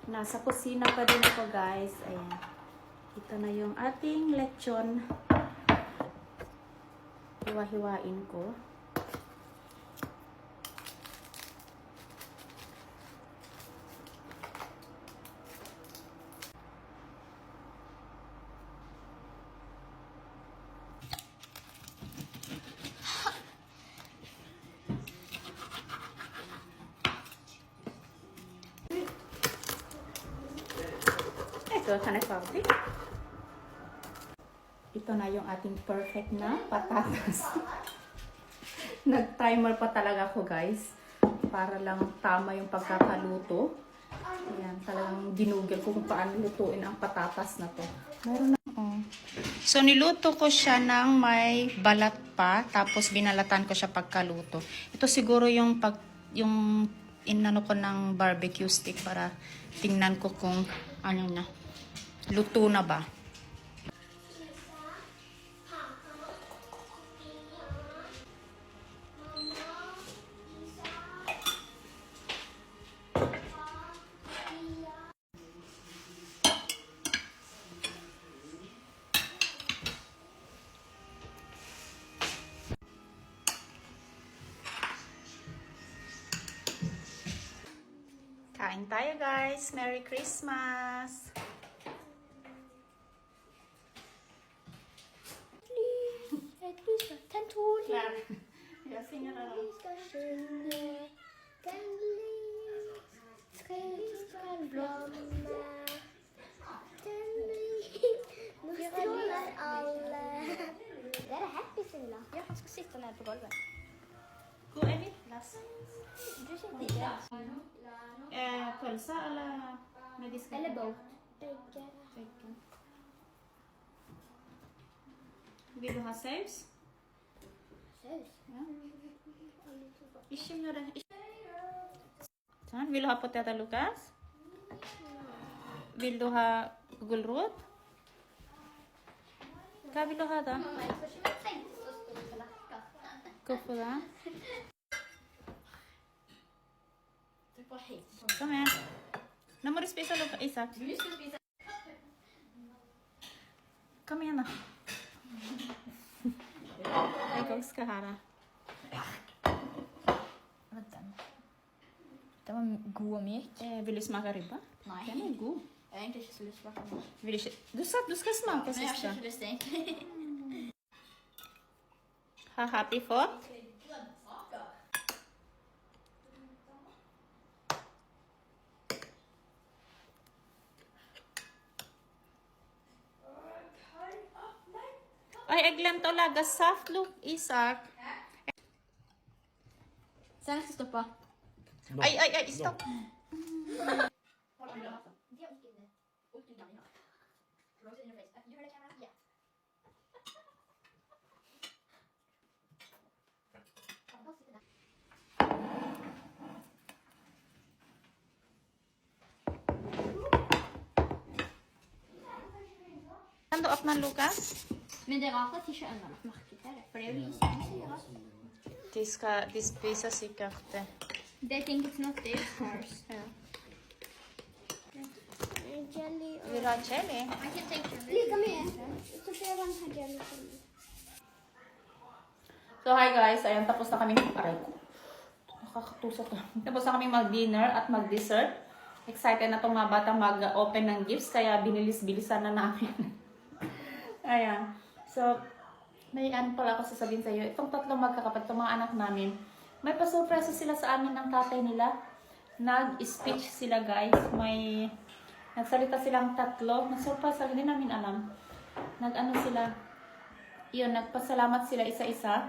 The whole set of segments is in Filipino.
Nasa kusina pa din ako, guys. Ayan. Ito na yung ating lechon. Hiwa-hiwain ko. Ito na yung ating perfect na patatas. Nag-timer pa talaga ako, guys. Para lang tama yung pagkakaluto. Ayan, talagang ginugel ko kung paano lutuin ang patatas na to. Meron na. Oh. So, niluto ko siya ng may balat pa. Tapos, binalatan ko siya pagkaluto. Ito siguro yung inano ko ng barbecue stick para tingnan ko kung ano na. Luto na ba? Kain tayo, guys. Merry Christmas! Jag sjunger den. Vi ska sjunga den tre ska blomma. Den nu skrålar alla. Det är Happy Singla. Ja, han ska sitta ner på golvet. Hur är Niklas? Du känner inte Pölsa eller med disk? eller båt. Bägge. Vill du ha saus? Saus? Ja. Ikke gjør det. Sånn. Vil du ha poteter, Lukas? Vil du ha gulrot? Hva vil du ha da? Mamma, jag får köpa tänkt så stor tallerken. Hvorfor det? Du får hit. Kom igjen. Nå må du spise, Lukas. Isak. Du ska spisa. Kom igjen, da. Jeg også skal ha det. Vänta. Den var god och mjuk. Vil du smake ribba? Nej. Den er god. Jag har inte så lust på det. Vil du ikke? Du sa at du skal smake, Men jag har søster. inte lust egentligen. Har Happy fått? Ay, jeg glemte å lage saft, Isak. Sen ska stoppa. Ay, stopp. Kan du åpne den, Lukas? Men det är rart att de inte har lagt märke till det. För det är ju just det som gör det. De spiser sikkert det. They think it's not their cars. Ja. Jelly Vil du ha chili? I can take them. Lika med. Så får jag den här jelly. So, hi guys. Ayan, tapos na kami. Aray ko. Nakakatusok na. Tapos na kami mag-dinner at mag-dessert. Excited na itong mga bata mag-open ng gifts. Kaya binilis-bilisan na namin. Ayan. So, may ano pala ako sasabihin sa iyo. Itong tatlong magkakapatid, itong mga anak namin, may pasurpresa sila sa amin ng tatay nila. Nag-speech sila, guys. May nagsalita silang tatlo. Nasurpresa, hindi namin alam. Nag-ano sila. Yun, nagpasalamat sila isa-isa.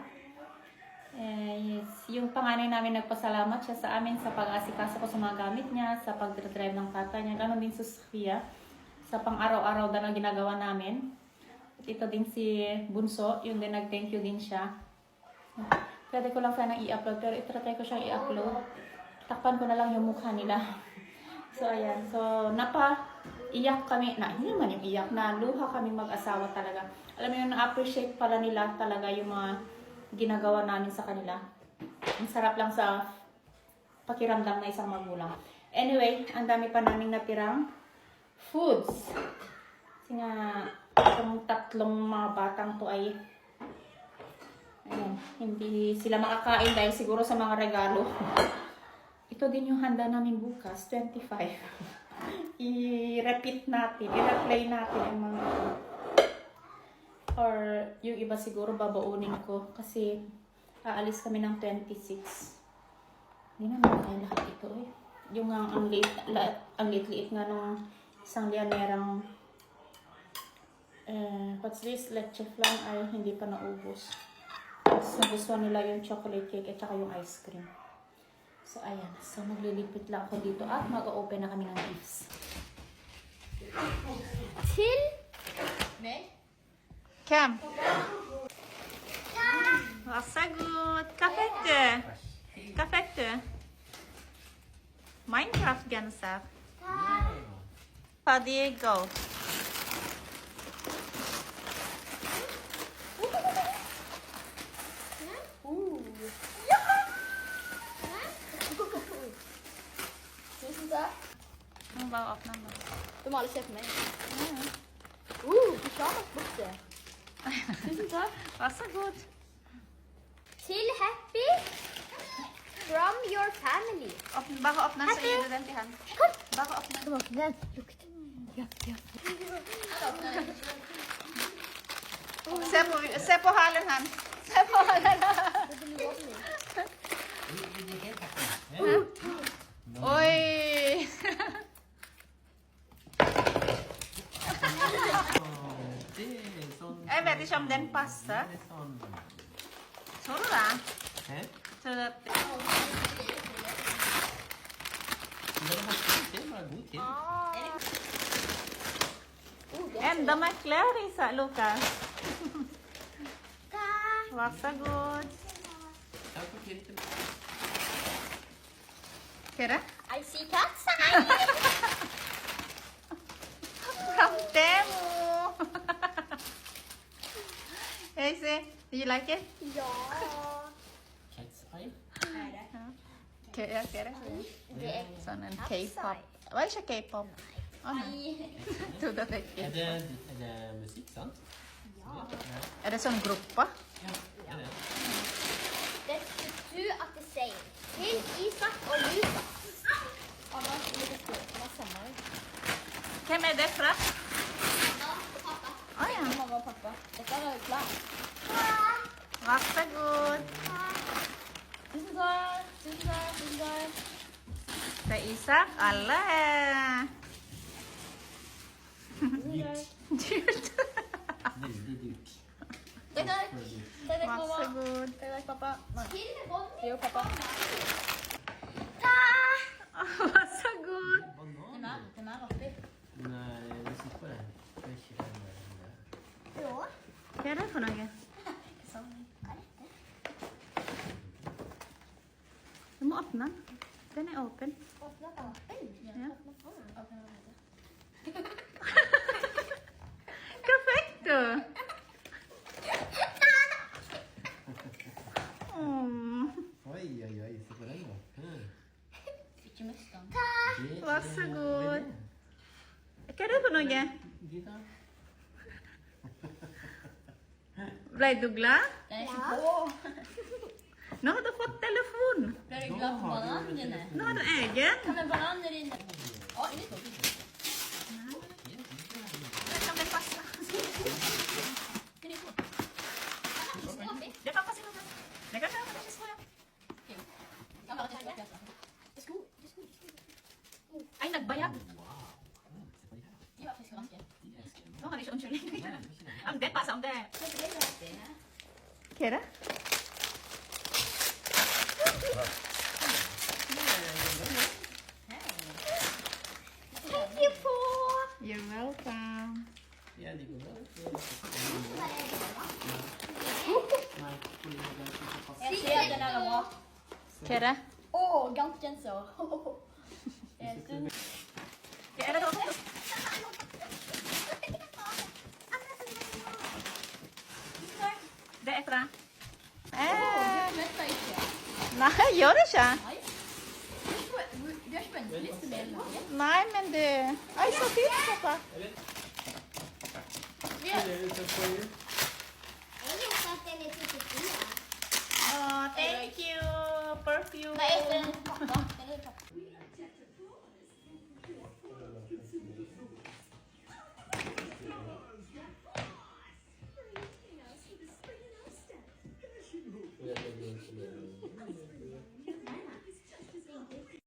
Yes. Yung panganay namin nagpasalamat siya sa amin sa pag-asikaso ko sa mga gamit niya, sa pag-drive ng tatay niya. Ganon din si Sofia sa pang-araw-araw na ginagawa namin. At ito din si Bunso, yun din nag-thank you din siya. Pwede ko lang sana i-upload, pero itratay ko siyang i-upload. Takpan ko na lang yung mukha nila. So, ayan. So, iyak kami. Hindi naman yung iyak. Luha kami mag-asawa talaga. Alam mo yun, na-appreciate pala nila talaga yung mga ginagawa namin sa kanila. Ang sarap lang sa pakiramdam na isang magulang. Anyway, ang dami pa naming natirang foods. Kasi nga, itong tatlong mga batang to ay hindi sila makakain dahil siguro sa mga regalo. Ito din yung handa namin bukas, 25. I-repeat natin, i-replay natin ang mga or yung iba siguro babaunin ko kasi aalis kami ng 26. Hindi na makakain lahat ito eh. Yung ang liit-liit nga nung isang lianerang what's this? Leche flan ay hindi pa naubos. Tapos nagustuhan nila yung chocolate cake at saka yung ice cream. So ayan, so maglilipit lang ako dito at mag-open na kami ng gifts. Till Cam! Varsågod! Kaffete! Kaffete! Minecraft-ganser. Pa Diego. Ang bawa up naman. De har aldrig sett mig. Pyjamasbukse. Tusen takk. Varsågod! Till Happy from your family. Baka up na sa Happy. iyo din tihan. Kom! Baka up na. Kom op, den. Lukt. Ja, ja. Se på halen han. Se på halen. Oi! Jeg vet ikke om den passer. Tror du det? Tror du at enda mer klær i seg, Lukas. Varsågod. Hva er det? I see cats. From Temu. Hey, see, do you like it? Ja. Okay, ja, hva er det? Det er Sånn en K-pop. Var det ikke K-pop? Å nei. Trodde det var Er K-pop. det musikk, sant? Er det sånn gruppe? Ja, det er det. That's the two at the same. Til Isak og Lukas. Anna, Hvem er det fra? Å ja. mamma og pappa. Dette er jo klart. Varsågod. Tusen takk. Tusen takk. Tusen takk. Det er Isak. Alle er dyrt. Veldig dyrt. Takk, takk. Takk, mamma. Varsågod. Takk, pappa. Til Ronny. Jo, pappa. Varsågod. Banan? Den er oppi. Nei, musikk på det. Det er ikke den der. Jo. Hva er det for noe? Du må åpne den. Den er åpen. Åpne den. Ja. Hva fikk du? Oi, oi, oi, se på den da. Ikke mist den. Det er- Vær så god. Hva er det for noe? Gitar. Ble du glad? Den er ikke på. Nå har du fått telefon. Ble du glad for bananene dine? Nå har du egen. Hva med bananene dine? Å, inni på. Vet om den passer. Inni på. Det kan passe noe. Det kan være, men ikke så, ja. Ja, bare til slutt. Det sko. Ay, nagbayad. De var fiskeraske. Nå har de ikke unnskyldning. Om det passer, om det... Hva er det? Thank you for. You're welcome. Ja, de går bra. Nei, Jeg ser at den er bra. Hva er det? Å, gantgenser. Hva er det da? Det er fra... Vent da ikke. Nei, gjør det ikke. Nei. Nei, men det Ai, så fint, pappa. Jag har satt den i 34. Oh, thank you. Perfume. Vad är det